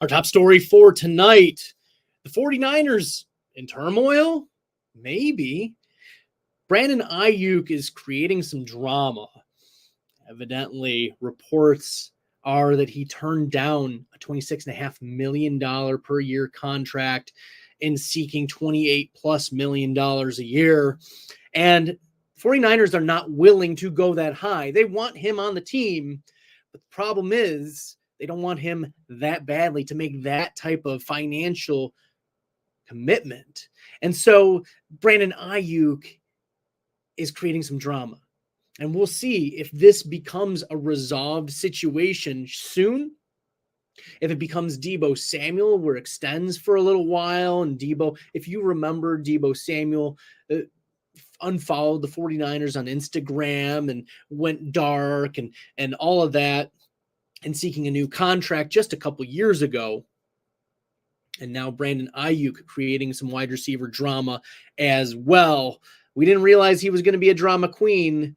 Our top story for tonight, the 49ers in turmoil? Maybe. Brandon Aiyuk is creating some drama. Evidently, reports are that he turned down a $26.5 million per year contract and seeking $28+ million a year. And 49ers are not willing to go that high. They want him on the team, but the problem is they don't want him that badly to make that type of financial commitment. And so Brandon Aiyuk is creating some drama. And we'll see if this becomes a resolved situation soon. If it becomes Debo Samuel, where it extends for a little while. And Debo, if you remember, Debo Samuel unfollowed the 49ers on Instagram and went dark and all of that, and seeking a new contract just a couple years ago. And now Brandon Aiyuk creating some wide receiver drama as well. We didn't realize he was going to be a drama queen,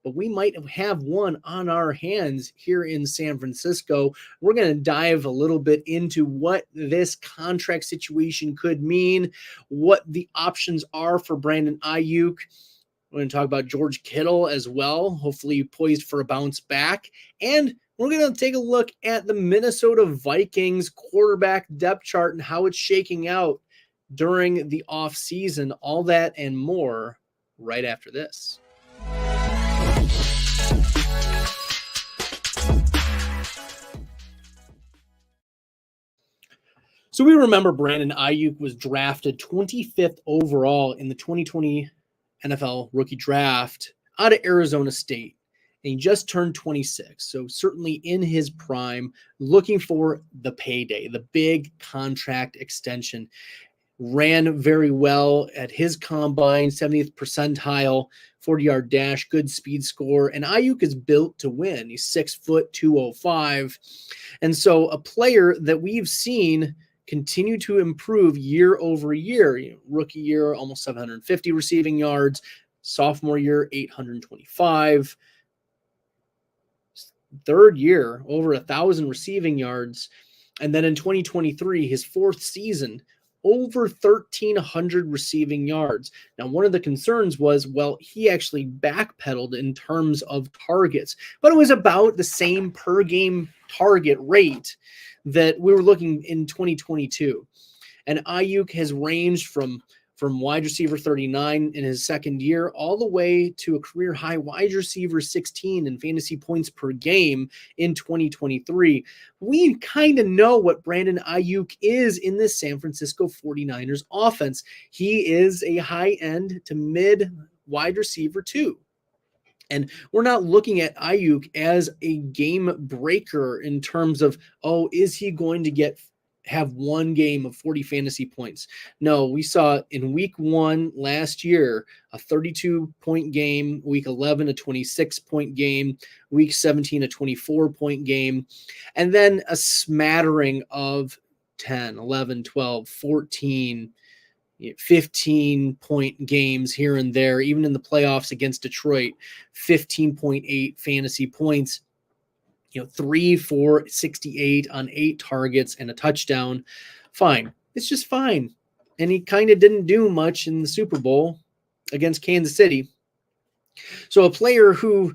but we might have one on our hands here in San Francisco. We're going to dive a little bit into what this contract situation could mean, what the options are for Brandon Aiyuk. We're going to talk about George Kittle as well, hopefully poised for a bounce back. And we're going to take a look at the Minnesota Vikings quarterback depth chart and how it's shaking out during the offseason. All that and more right after this. So we remember Brandon Aiyuk was drafted 25th overall in the 2020 NFL rookie draft out of Arizona State. And he just turned 26. So certainly in his prime, looking for the payday, the big contract extension. Ran very well at his combine, 70th percentile, 40-yard dash, good speed score. And Aiyuk is built to win. He's 6 foot, 205. And so a player that we've seen continue to improve year over year. Rookie year, almost 750 receiving yards. Sophomore year, 825. Third year, over 1,000 receiving yards. And then in 2023, his fourth season, over 1,300 receiving yards. Now, one of the concerns was, well, he actually backpedaled in terms of targets, but it was about the same per game target rate that we were looking in 2022. And Iuke has ranged from wide receiver 39 in his second year all the way to a career high wide receiver 16 in fantasy points per game in 2023. We kind of know what Brandon Aiyuk is in this San Francisco 49ers offense. He is a high end to mid wide receiver too. And we're not looking at Aiyuk as a game breaker in terms of, oh, is he going to have one game of 40 fantasy points? No, we saw in week 1 last year, a 32-point game, week 11, a 26-point game, week 17, a 24-point game, and then a smattering of 10, 11, 12, 14, 15-point games here and there, even in the playoffs against Detroit, 15.8 fantasy points. 3 for 68 on 8 targets and a touchdown. Fine. It's just fine. And he kind of didn't do much in the Super Bowl against Kansas City. So a player who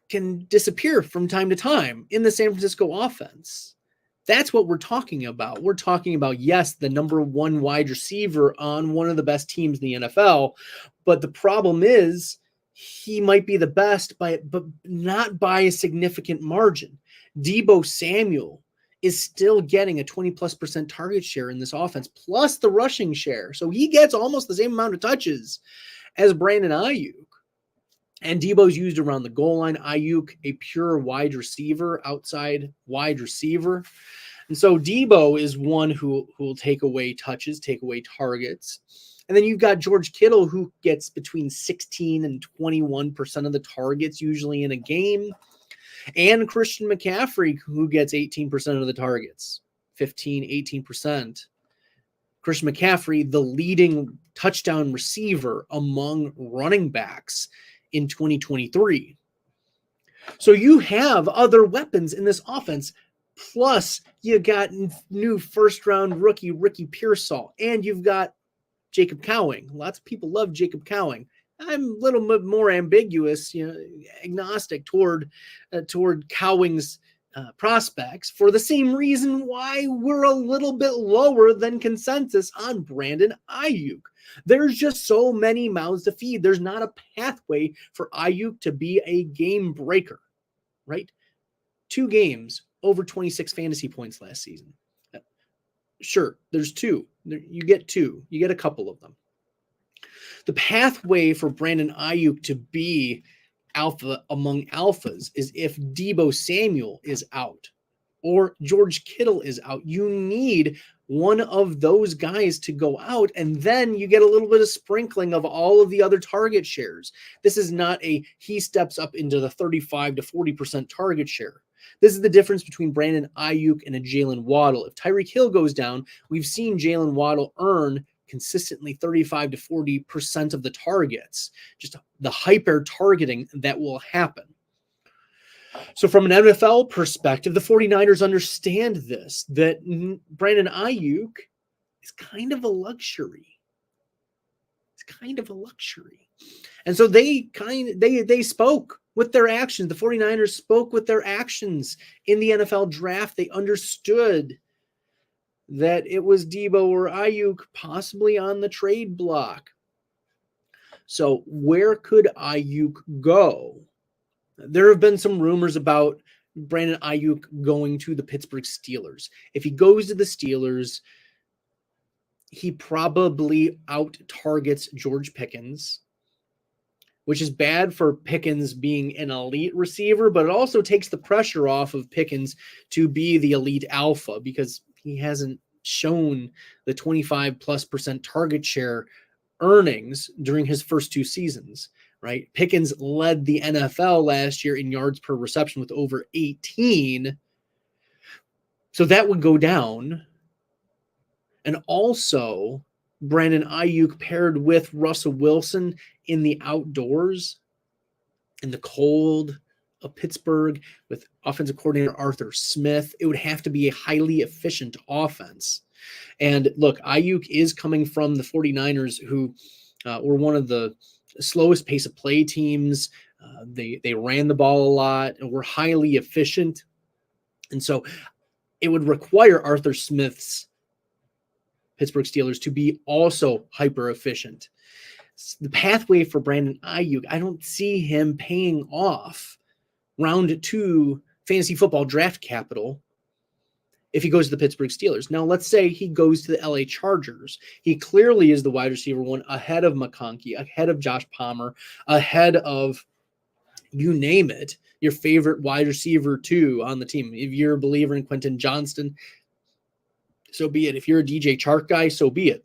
can disappear from time to time in the San Francisco offense. That's what we're talking about. We're talking about, yes, the number 1 wide receiver on one of the best teams in the NFL. But the problem is, he might be the best but not by a significant margin. Debo Samuel is still getting a 20+% target share in this offense, plus the rushing share. So he gets almost the same amount of touches as Brandon Aiyuk. And Debo's used around the goal line. Aiyuk, a pure wide receiver, outside wide receiver. And so Debo is one who will take away touches, take away targets. And then you've got George Kittle, who gets between 16 and 21% of the targets usually in a game. And Christian McCaffrey, who gets 18% of the targets, 15, 18%. Christian McCaffrey, the leading touchdown receiver among running backs in 2023. So you have other weapons in this offense. Plus, you got new first-round rookie Ricky Pearsall, and you've got Jacob Cowing. Lots of people love Jacob Cowing. I'm a little bit more ambiguous, agnostic toward Cowing's prospects for the same reason why we're a little bit lower than consensus on Brandon Aiyuk. There's just so many mouths to feed. There's not a pathway for Aiyuk to be a game breaker, right? 2 games over 26 fantasy points last season. Sure, there's 2. You get 2. You get a couple of them. The pathway for Brandon Aiyuk to be alpha among alphas is if Debo Samuel is out or George Kittle is out. You need one of those guys to go out, and then you get a little bit of sprinkling of all of the other target shares. This is not he steps up into the 35 to 40% target share. This is the difference between Brandon Aiyuk and a Jalen Waddle. If Tyreek Hill goes down, we've seen Jalen Waddle earn consistently 35 to 40% of the targets, just the hyper targeting that will happen. So from an NFL perspective, the 49ers understand this, that Brandon Aiyuk is kind of a luxury. It's kind of a luxury. And so they spoke with their actions. The 49ers spoke with their actions in the NFL draft. They understood that it was Debo or Aiyuk possibly on the trade block. So where could Aiyuk go? There have been some rumors about Brandon Aiyuk going to the Pittsburgh Steelers. If he goes to the Steelers, he probably out-targets George Pickens, which is bad for Pickens being an elite receiver, but it also takes the pressure off of Pickens to be the elite alpha because he hasn't shown the 25+% target share earnings during his first 2 seasons, right? Pickens led the NFL last year in yards per reception with over 18. So that would go down. And also, Brandon Aiyuk paired with Russell Wilson in the outdoors, in the cold of Pittsburgh, with offensive coordinator Arthur Smith. It would have to be a highly efficient offense. And look, Aiyuk is coming from the 49ers, who were one of the slowest pace of play teams. They ran the ball a lot and were highly efficient. And so it would require Arthur Smith's Pittsburgh Steelers to be also hyper efficient. The pathway for Brandon Aiyuk, I don't see him paying off round 2 fantasy football draft capital if he goes to the Pittsburgh Steelers. Now, let's say he goes to the LA Chargers. He clearly is the wide receiver 1 ahead of McCarthy, ahead of Josh Palmer, ahead of, you name it, your favorite wide receiver 2 on the team. If you're a believer in Quentin Johnston, so be it. If you're a DJ Chark guy, so be it.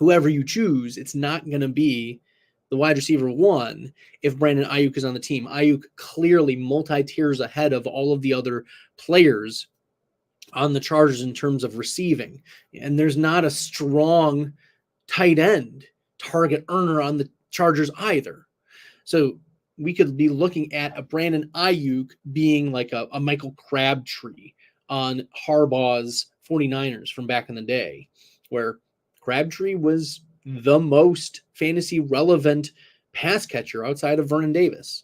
Whoever you choose, it's not going to be the wide receiver 1 if Brandon Aiyuk is on the team. Aiyuk clearly multi-tiers ahead of all of the other players on the Chargers in terms of receiving. And there's not a strong tight end target earner on the Chargers either. So we could be looking at a Brandon Aiyuk being like a Michael Crabtree on Harbaugh's 49ers from back in the day, where Crabtree was the most fantasy relevant pass catcher outside of Vernon Davis.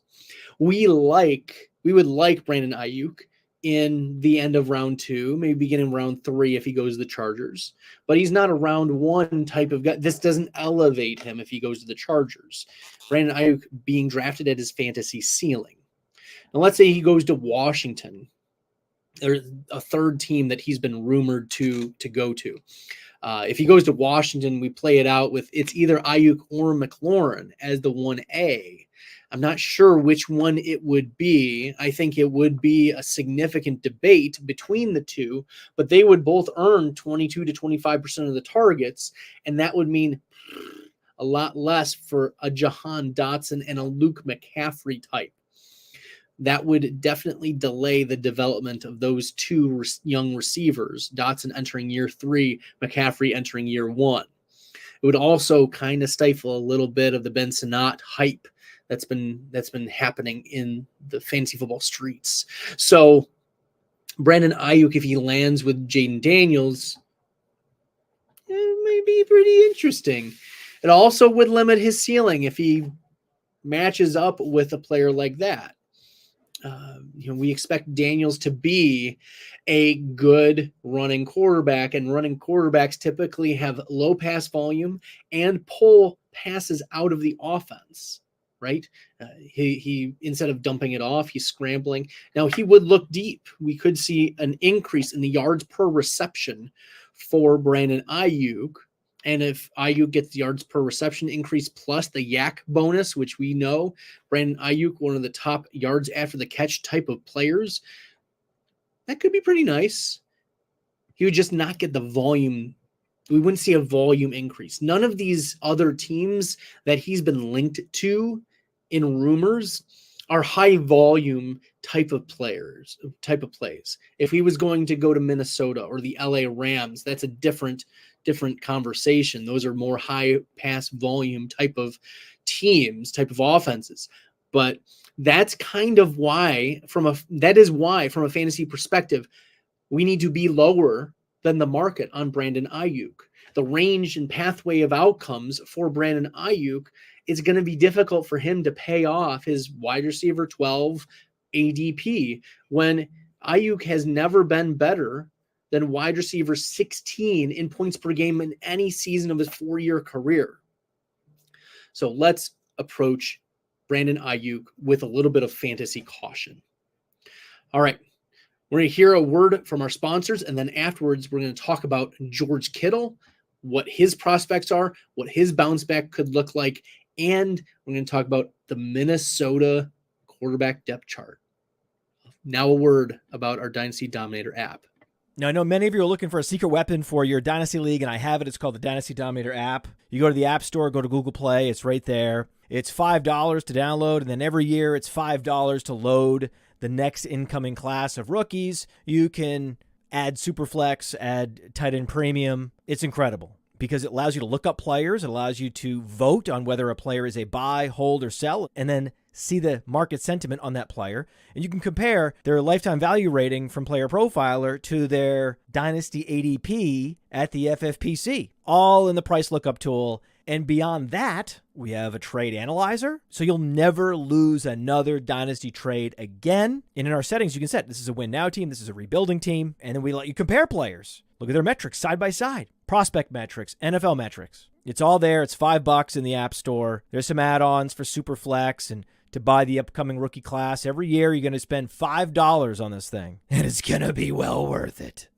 We would like Brandon Aiyuk in the end of round 2, maybe beginning round 3 if he goes to the Chargers, but he's not a round 1 type of guy. This doesn't elevate him if he goes to the Chargers. Brandon Aiyuk being drafted at his fantasy ceiling. Now let's say he goes to Washington. There's a third team that he's been rumored to go to. If he goes to Washington, we play it out with it's either Aiyuk or McLaurin as the 1A. I'm not sure which one it would be. I think it would be a significant debate between the two, but they would both earn 22 to 25% of the targets, and that would mean a lot less for a Jahan Dotson and a Luke McCaffrey type. That would definitely delay the development of those 2 young receivers, Dotson entering year 3, McCaffrey entering year 1. It would also kind of stifle a little bit of the Ben Sinnott hype that's been happening in the fantasy football streets. So Brandon Aiyuk, if he lands with Jaden Daniels, it may be pretty interesting. It also would limit his ceiling if he matches up with a player like that. We expect Daniels to be a good running quarterback, and running quarterbacks typically have low pass volume and pull passes out of the offense, right? He instead of dumping it off, he's scrambling. Now he would look deep. We could see an increase in the yards per reception for Brandon Aiyuk. And if Aiyuk gets the yards per reception increase plus the yak bonus, which we know Brandon Aiyuk, one of the top yards after the catch type of players, that could be pretty nice. He would just not get the volume. We wouldn't see a volume increase. None of these other teams that he's been linked to in rumors are high volume type of plays. If he was going to go to Minnesota or the LA Rams, that's a different conversation. Those are more high pass volume type of teams, type of offenses. But that's kind of why, from a fantasy perspective, we need to be lower than the market on Brandon Aiyuk. The range and pathway of outcomes for Brandon Aiyuk is going to be difficult for him to pay off his wide receiver 12 ADP when Aiyuk has never been better than wide receiver 16 in points per game in any season of his 4-year career. So let's approach Brandon Aiyuk with a little bit of fantasy caution. All right. We're going to hear a word from our sponsors, and then afterwards, we're going to talk about George Kittle, what his prospects are, what his bounce back could look like, and we're going to talk about the Minnesota quarterback depth chart. Now a word about our Dynasty Dominator app. Now, I know many of you are looking for a secret weapon for your Dynasty League, and I have it. It's called the Dynasty Dominator app. You go to the App Store, go to Google Play. It's right there. It's $5 to download, and then every year it's $5 to load the next incoming class of rookies. You can add Superflex, add tight end premium. It's incredible because it allows you to look up players. It allows you to vote on whether a player is a buy, hold, or sell, and then see the market sentiment on that player. And you can compare their lifetime value rating from PlayerProfiler to their Dynasty ADP at the FFPC, all in the price lookup tool. And beyond that, we have a trade analyzer, so you'll never lose another Dynasty trade again. And in our settings, you can set this is a win now team, this is a rebuilding team, and then we let you compare players. Look at their metrics side by side, prospect metrics, NFL metrics. It's all there. It's $5 in the App Store. There's some add-ons for Superflex and to buy the upcoming rookie class. Every year, you're going to spend $5 on this thing, and it's going to be well worth it.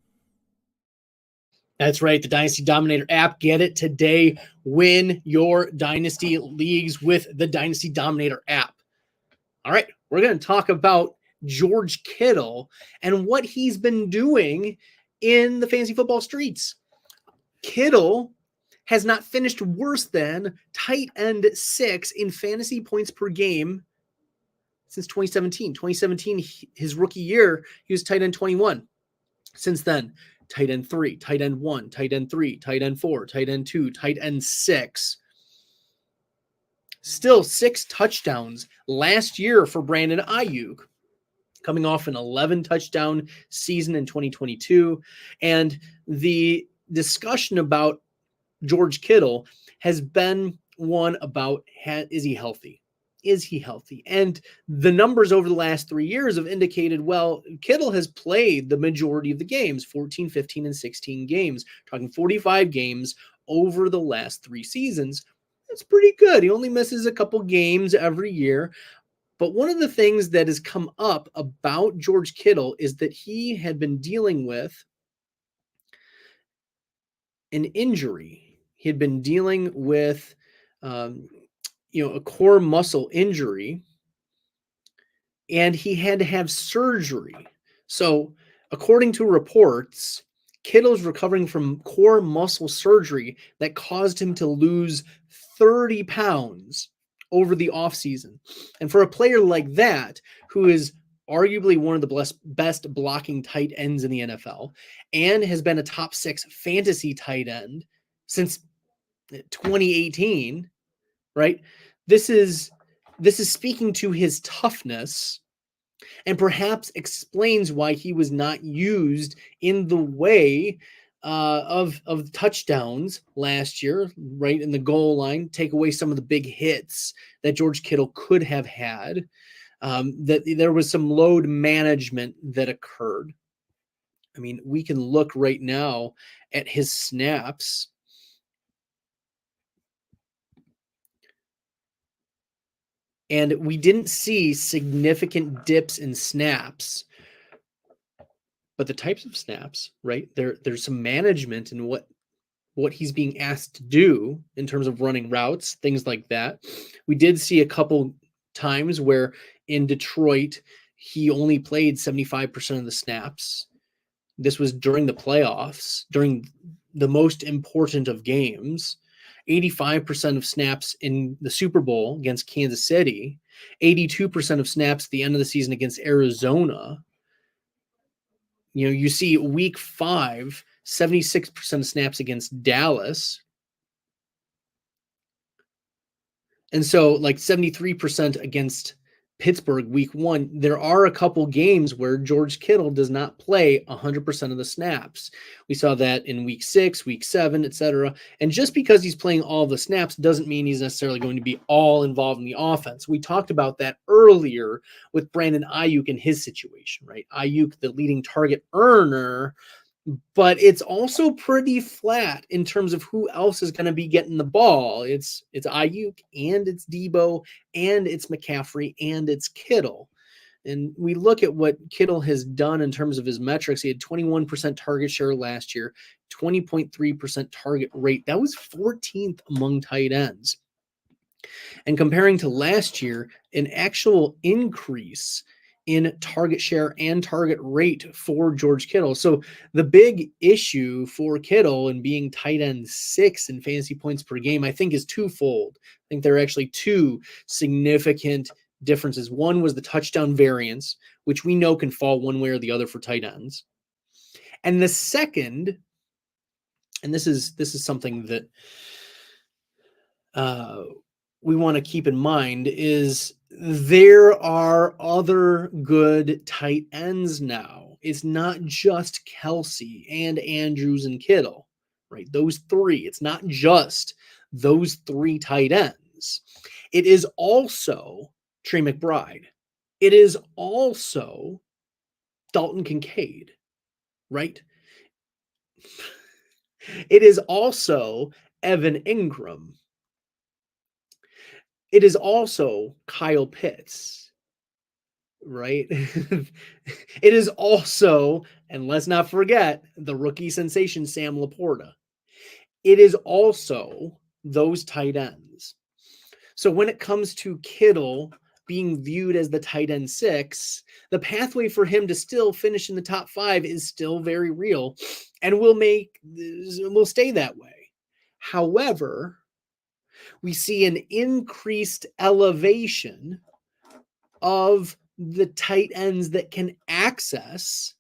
That's right, the Dynasty Dominator app. Get it today. Win your Dynasty leagues with the Dynasty Dominator app. All right, we're going to talk about George Kittle and what he's been doing in the fantasy football streets. Kittle has not finished worse than tight end 6 in fantasy points per game since 2017. 2017, his rookie year, he was tight end 21. Since then, tight end 3, tight end 1, tight end 3, tight end 4, tight end 2, tight end 6. Still 6 touchdowns last year for Brandon Aiyuk, coming off an 11 touchdown season in 2022. And the discussion about George Kittle has been one about, is he healthy? Is he healthy? And the numbers over the last 3 years have indicated, well, Kittle has played the majority of the games, 14, 15, and 16 games, talking 45 games over the last 3 seasons. That's pretty good. He only misses a couple games every year. But one of the things that has come up about George Kittle is that he had been dealing with an injury. He had been dealing with a core muscle injury, and he had to have surgery. So according to reports, Kittle's recovering from core muscle surgery that caused him to lose 30 pounds over the offseason. And for a player like that, who is arguably one of the best blocking tight ends in the NFL and has been a top 6 fantasy tight end since 2018, right? This is speaking to his toughness and perhaps explains why he was not used in the way of touchdowns last year, right in the goal line, take away some of the big hits that George Kittle could have had. That there was some load management that occurred. I mean, we can look right now at his snaps. And we didn't see significant dips in snaps, but the types of snaps, right? There's some management in what he's being asked to do in terms of running routes, things like that. We did see a couple times where in Detroit, he only played 75% of the snaps. This was during the playoffs, during the most important of games. 85% of snaps in the Super Bowl against Kansas City, 82% of snaps at the end of the season against Arizona. You know, you see week 5, 76% of snaps against Dallas. And so like 73% against Pittsburgh week 1. There are a couple games where George Kittle does not play 100% of the snaps. We saw that in week 6, week 7, etc. And just because he's playing all the snaps doesn't mean he's necessarily going to be all involved in the offense. We talked about that earlier with Brandon Aiyuk in his situation, right? Aiyuk, the leading target earner, but it's also pretty flat in terms of who else is going to be getting the ball. It's Iuke, and it's Debo, and it's McCaffrey, and it's Kittle. And we look at what Kittle has done in terms of his metrics. He had 21% target share last year, 20.3% target rate. That was 14th among tight ends. And comparing to last year, an actual increase in target share and target rate for George Kittle. So the big issue for Kittle and being tight end 6 in fantasy points per game, I think, is twofold. I think there are actually two significant differences. One was the touchdown variance, which we know can fall one way or the other for tight ends. And the second, and this is something that we want to keep in mind, is there are other good tight ends now. It's not just Kelsey and Andrews and Kittle, right? Those three. It's not just those three tight ends. It is also Trey McBride. It is also Dalton Kincaid, right? It is also Evan Ingram. It is also Kyle Pitts, right? It is also, and let's not forget, the rookie sensation, Sam Laporta. It is also those tight ends. So when it comes to Kittle being viewed as the tight end 6, the pathway for him to still finish in the top 5 is still very real and will stay that way. However, we see an increased elevation of the tight ends that can access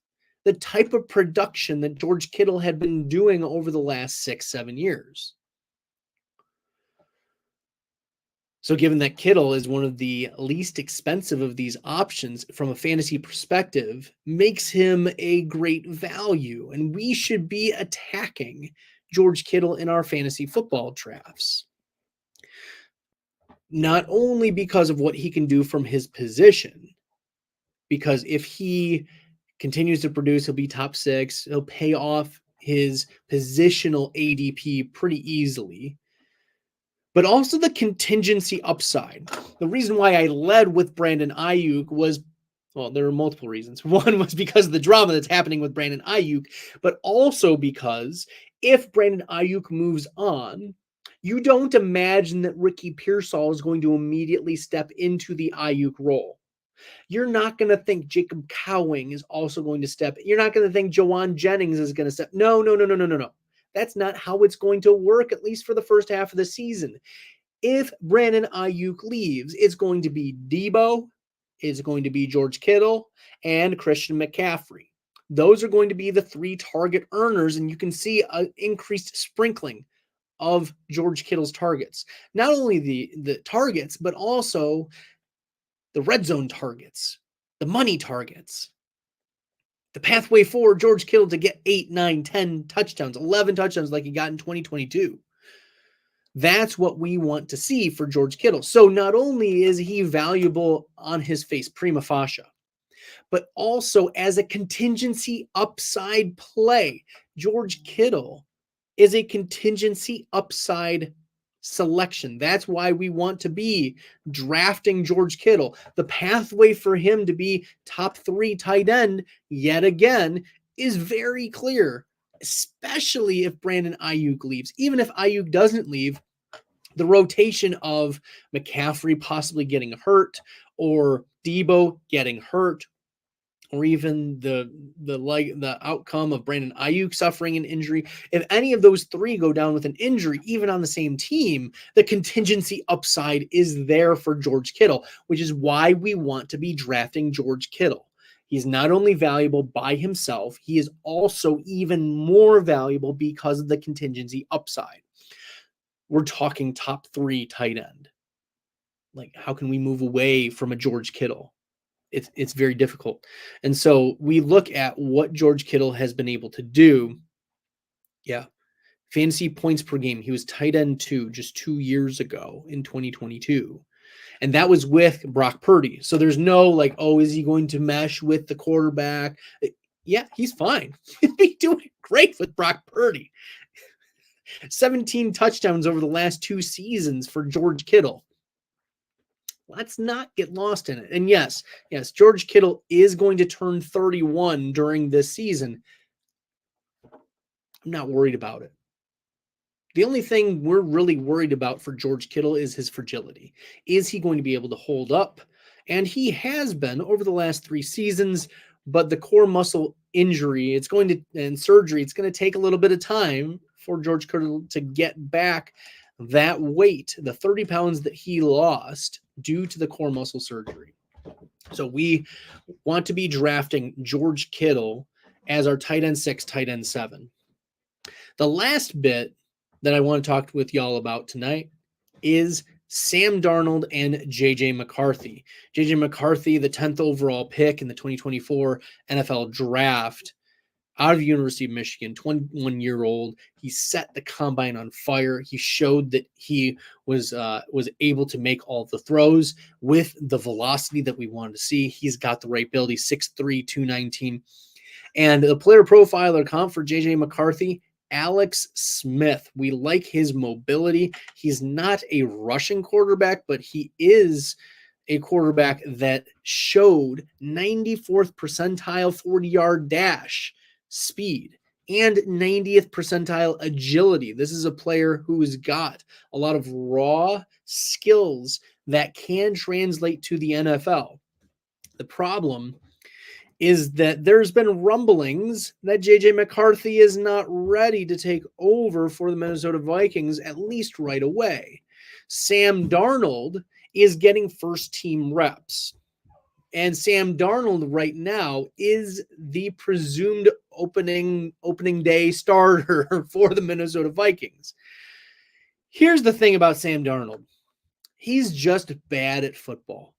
the type of production that George Kittle had been doing over the last 6-7 years. So given that Kittle is one of the least expensive of these options from a fantasy perspective, makes him a great value, and we should be attacking George Kittle in our fantasy football drafts. Not only because of what he can do from his position, because if he continues to produce, he'll be top 6. He'll pay off his positional ADP pretty easily, but also the contingency upside. The reason why I led with Brandon Aiyuk was, well, there are multiple reasons. One was because of the drama that's happening with Brandon Aiyuk, but also because if Brandon Aiyuk moves on, you don't imagine that Ricky Pearsall is going to immediately step into the Aiyuk role. You're not going to think Jacob Cowing is also going to step. You're not going to think Jawan Jennings is going to step. No. That's not how it's going to work, at least for the first half of the season. If Brandon Aiyuk leaves, it's going to be Debo, it's going to be George Kittle, and Christian McCaffrey. Those are going to be the 3 target earners, and you can see an increased sprinkling of George Kittle's targets. Not only the targets, but also the red zone targets, the money targets, the pathway for George Kittle to get 8, 9, 10 touchdowns, 11 touchdowns like he got in 2022. That's what we want to see for George Kittle. So not only is he valuable on his face, prima facie, but also as a contingency upside play. George Kittle is a contingency upside selection. That's why we want to be drafting George Kittle. The pathway for him to be top 3 tight end, yet again, is very clear, especially if Brandon Aiyuk leaves. Even if Aiyuk doesn't leave, the rotation of McCaffrey possibly getting hurt, or Debo getting hurt, or even the outcome of Brandon Aiyuk suffering an injury. If any of those 3 go down with an injury, even on the same team, the contingency upside is there for George Kittle, which is why we want to be drafting George Kittle. He's not only valuable by himself, he is also even more valuable because of the contingency upside. We're talking top 3 tight end. Like, how can we move away from a George Kittle? It's very difficult. And so we look at what George Kittle has been able to do. Yeah. Fantasy points per game. He was tight end 2 just 2 years ago in 2022. And that was with Brock Purdy. So there's no like, oh, is he going to mesh with the quarterback? Yeah, he's fine. He's doing great with Brock Purdy. 17 touchdowns over the last 2 seasons for George Kittle. Let's not get lost in it. And yes, George Kittle is going to turn 31 during this season. I'm not worried about it. The only thing we're really worried about for George Kittle is his fragility. Is he going to be able to hold up? And he has been over the last 3 seasons, but the core muscle injury, and surgery, it's going to take a little bit of time for George Kittle to get back that weight, the 30 pounds that he lost due to the core muscle surgery. So we want to be drafting George Kittle as our tight end 6, tight end 7. The last bit that I want to talk with y'all about tonight is Sam Darnold and JJ McCarthy. JJ McCarthy, the 10th overall pick in the 2024 NFL draft, out of the University of Michigan, 21-year-old. He set the combine on fire. He showed that he was able to make all the throws with the velocity that we wanted to see. He's got the right build. He's 6'3", 219. And the player profiler comp for JJ McCarthy, Alex Smith. We like his mobility. He's not a rushing quarterback, but he is a quarterback that showed 94th percentile 40-yard dash speed and 90th percentile agility. This is a player who has got a lot of raw skills that can translate to the NFL. The problem is that there's been rumblings that JJ McCarthy is not ready to take over for the Minnesota Vikings, at least right away. Sam Darnold is getting first team reps. And Sam Darnold right now is the presumed opening day starter for the Minnesota Vikings. Here's the thing about Sam Darnold. He's just bad at football.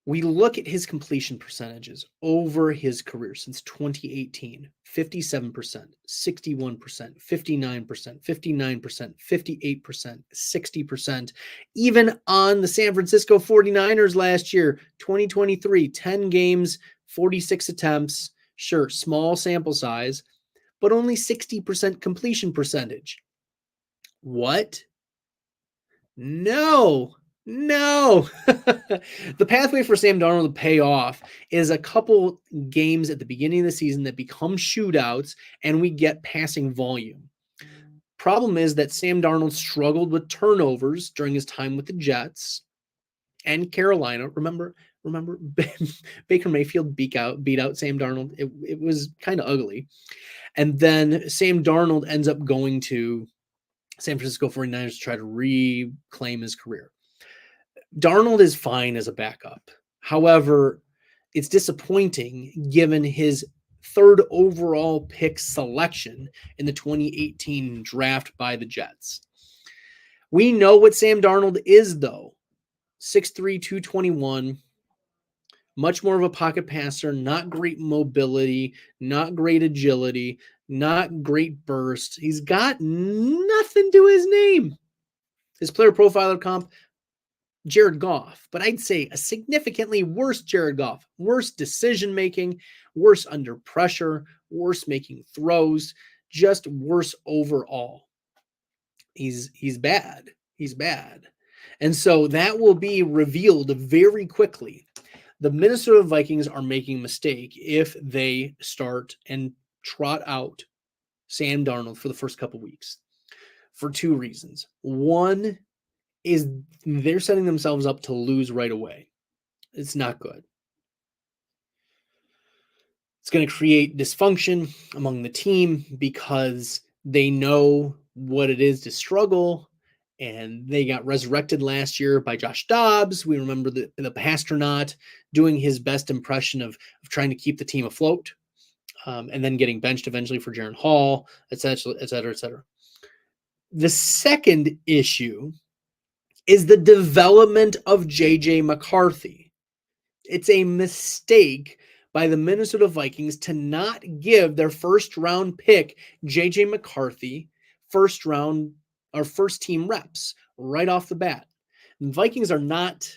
We look at his completion percentages over his career since 2018, 57%, 61%, 59%, 59%, 58%, 60%. Even on the San Francisco 49ers last year, 2023, 10 games, 46 attempts. Sure, small sample size, but only 60% completion percentage. What? No. The pathway for Sam Darnold to pay off is a couple games at the beginning of the season that become shootouts and we get passing volume. Problem is that Sam Darnold struggled with turnovers during his time with the Jets and Carolina. Remember Baker Mayfield beat out Sam Darnold. It was kind of ugly. And then Sam Darnold ends up going to San Francisco 49ers to try to reclaim his career. Darnold is fine as a backup. However, it's disappointing given his 3rd overall pick selection in the 2018 draft by the Jets. We know what Sam Darnold is, though. 6'3", 221. Much more of a pocket passer, not great mobility, not great agility, not great burst. He's got nothing to his name. His player profiler comp, Jared Goff, but I'd say a significantly worse Jared Goff, worse decision-making, worse under pressure, worse making throws, just worse overall. He's bad. He's bad. And so that will be revealed very quickly. The Minnesota Vikings are making a mistake if they start and trot out Sam Darnold for the first couple weeks for two reasons. One is they're setting themselves up to lose right away. It's not good. It's going to create dysfunction among the team because they know what it is to struggle, and they got resurrected last year by Josh Dobbs. We remember the Pastronaut doing his best impression of trying to keep the team afloat, and then getting benched eventually for Jaren Hall, et cetera, et cetera, et cetera. The second issue is the development of J.J. McCarthy. It's a mistake by the Minnesota Vikings to not give their first-round pick, J.J. McCarthy, first-round or first-team reps right off the bat. The Vikings are not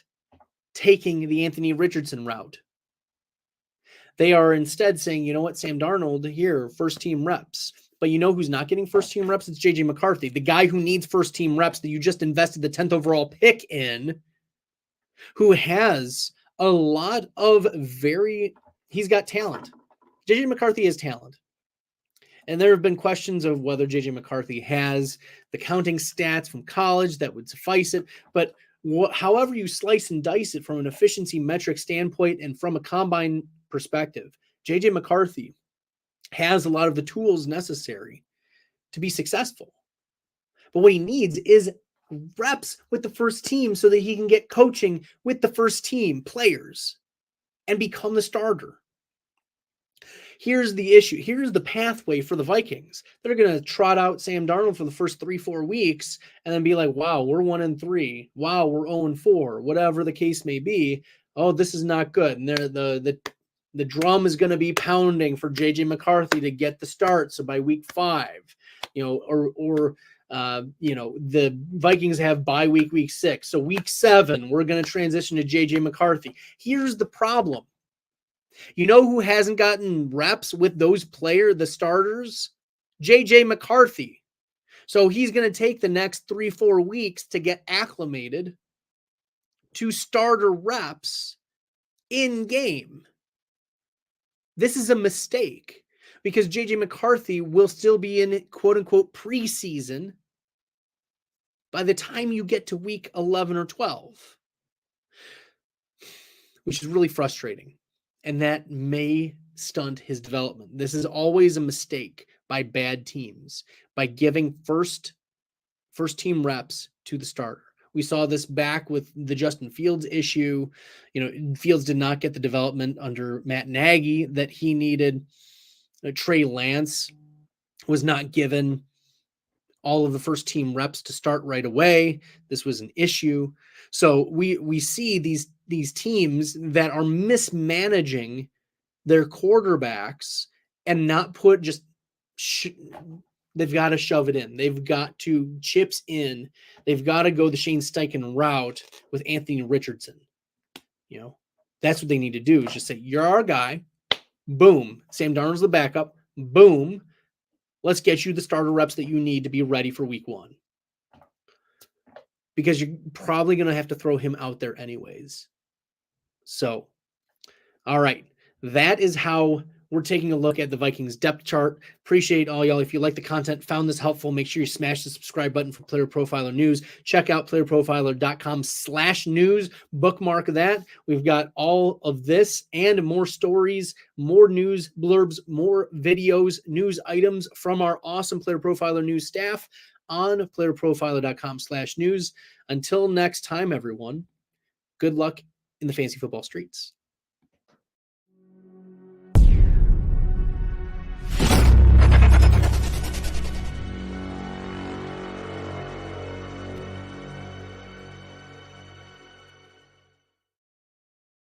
taking the Anthony Richardson route. They are instead saying, you know what, Sam Darnold, here, first-team reps. But you know who's not getting first-team reps? It's J.J. McCarthy, the guy who needs first-team reps that you just invested the 10th overall pick in, who has a lot of he's got talent. J.J. McCarthy has talent. And there have been questions of whether J.J. McCarthy has the counting stats from college that would suffice it. But however you slice and dice it from an efficiency metric standpoint and from a combine perspective, J.J. McCarthy has a lot of the tools necessary to be successful. But what he needs is reps with the first team so that he can get coaching with the first team players and become the starter. Here's the issue. Here's the pathway for the Vikings. They're going to trot out Sam Darnold for the first 3-4 weeks and then be like, wow, we're 1-3. Wow, we're 0-4. Whatever the case may be. Oh, this is not good. And the drum is going to be pounding for J.J. McCarthy to get the start. So by week 5, the Vikings have bye week 6. So week 7, we're going to transition to J.J. McCarthy. Here's the problem. You know who hasn't gotten reps with those the starters? J.J. McCarthy. So he's going to take the next 3-4 weeks to get acclimated to starter reps in game. This is a mistake because J.J. McCarthy will still be in quote-unquote preseason by the time you get to week 11 or 12, which is really frustrating. And that may stunt his development. This is always a mistake by bad teams, by giving first team reps to the starter. We saw this back with the Justin Fields issue. Fields did not get the development under Matt Nagy that he needed. Trey Lance was not given all of the first team reps to start right away. This was an issue. So we see these teams that are mismanaging their quarterbacks and not put they've got to shove it in. They've got to chips in. They've got to go the Shane Steichen route with Anthony Richardson. That's what they need to do is just say, you're our guy. Boom. Sam Darnold's the backup. Boom. Let's get you the starter reps that you need to be ready for week 1. Because you're probably going to have to throw him out there anyways. So, all right. That is how we're taking a look at the Vikings depth chart. Appreciate all y'all. If you like the content, found this helpful, make sure you smash the subscribe button for Player Profiler News. Check out playerprofiler.com/news. Bookmark that. We've got all of this and more stories, more news blurbs, more videos, news items from our awesome Player Profiler News staff on playerprofiler.com/news. Until next time, everyone, good luck in the fantasy football streets.